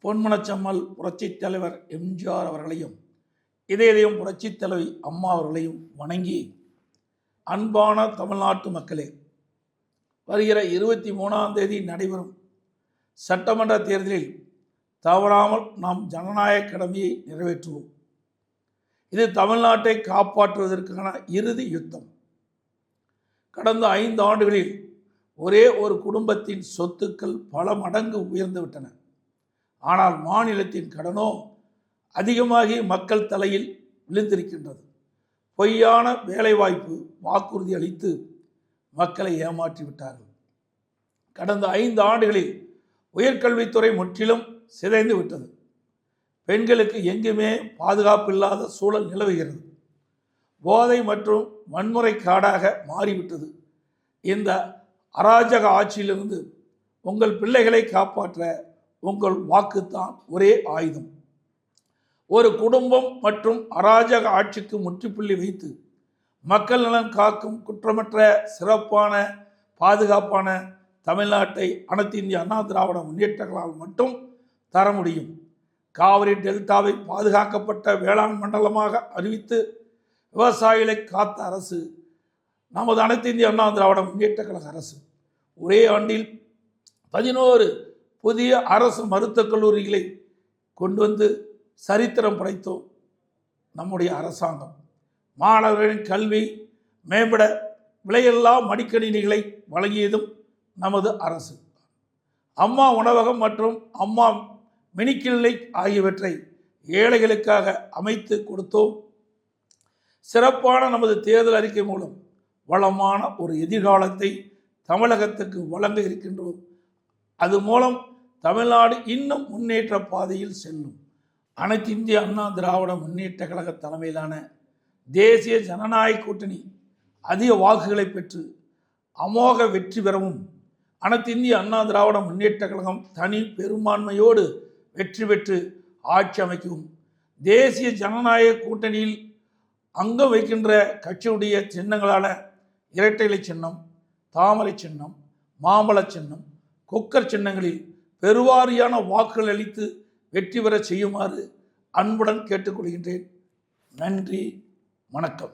பொன்மனச்செம்மல் புரட்சித் தலைவர் எம்ஜிஆர் அவர்களையும் இதயம் புரட்சித் தலைவி அம்மா அவர்களையும் வணங்கி, அன்பான தமிழ்நாட்டு மக்களே, வருகிற 23ஆம் தேதி நடைபெறும் சட்டமன்ற தேர்தலில் தவறாமல் நாம் ஜனநாயக கடமையை நிறைவேற்றுவோம். இது தமிழ்நாட்டை காப்பாற்றுவதற்கான இறுதி யுத்தம். கடந்த 5 ஆண்டுகளில் ஒரே ஒரு குடும்பத்தின் சொத்துக்கள் பல மடங்கு உயர்ந்துவிட்டன. ஆனால் மாநிலத்தின் கடனோ அதிகமாகி மக்கள் தலையில் விழுந்திருக்கின்றது. பொய்யான வேலைவாய்ப்பு வாக்குறுதி அளித்து மக்களை ஏமாற்றிவிட்டார்கள். கடந்த 5 ஆண்டுகளில் உயர்கல்வித்துறை முற்றிலும் சிதைந்து விட்டது. பெண்களுக்கு எங்குமே பாதுகாப்பு இல்லாத சூழல் நிலவுகிறது. போதை மற்றும் வன்முறை காடாக மாறிவிட்டது. இந்த அராஜக ஆட்சியிலிருந்து உங்கள் பிள்ளைகளை காப்பாற்ற உங்கள் வாக்குத்தான் ஒரே ஆயுதம். ஒரு குடும்பம் மற்றும் அராஜக ஆட்சிக்கு முற்றுப்புள்ளி வைத்து மக்கள் நலன் காக்கும் குற்றமற்ற சிறப்பான பாதுகாப்பான தமிழ்நாட்டை அனைத்து இந்திய அண்ணா திராவிட முன்னேற்றங்களால் மட்டும் தர முடியும். காவிரி டெல்டாவை பாதுகாக்கப்பட்ட வேளாண் மண்டலமாக அறிவித்து விவசாயிகளை காத்த அரசு நமது அனைத்து இந்திய அண்ணா திராவிட முன்னேற்ற கழக அரசு. ஒரே ஆண்டில் 11 புதிய அரசு மருத்துவக் கல்லூரிகளை கொண்டு வந்து சரித்திரம் படைத்தோம் நம்முடைய அரசாங்கம். மாணவர்களின் கல்வி மேம்பட விலையில்லா மடிக்கணினிகளை வழங்கியதும் நமது அரசு. அம்மா உணவகம் மற்றும் அம்மா மினிக்கிளினிக் ஆகியவற்றை ஏழைகளுக்காக அமைத்து கொடுத்தோம். சிறப்பான நமது தேர்தல் அறிக்கை மூலம் வளமான ஒரு எதிர்காலத்தை தமிழகத்துக்கு வழங்க இருக்கின்றோம். அது மூலம் தமிழ்நாடு இன்னும் முன்னேற்ற பாதையில் செல்லும். அனைத்து இந்திய அண்ணா திராவிட முன்னேற்ற கழக தலைமையிலான தேசிய ஜனநாயக கூட்டணி அதிக வாக்குகளை பெற்று அமோக வெற்றி பெறவும், அனைத்து இந்திய அண்ணா திராவிட முன்னேற்ற கழகம் தனி பெரும்பான்மையோடு வெற்றி பெற்று ஆட்சி அமைக்கவும், தேசிய ஜனநாயக கூட்டணியில் அங்கம் வைக்கின்ற கட்சியுடைய சின்னங்களான இரட்டை இலை சின்னம், தாமரை சின்னம், மாம்பழ சின்னம், குக்கர் சின்னங்களில் பெருவாரியான வாக்குகள் அளித்து வெற்றி பெற செய்யுமாறு அன்புடன் கேட்டுக்கொள்கின்றேன். நன்றி, வணக்கம்.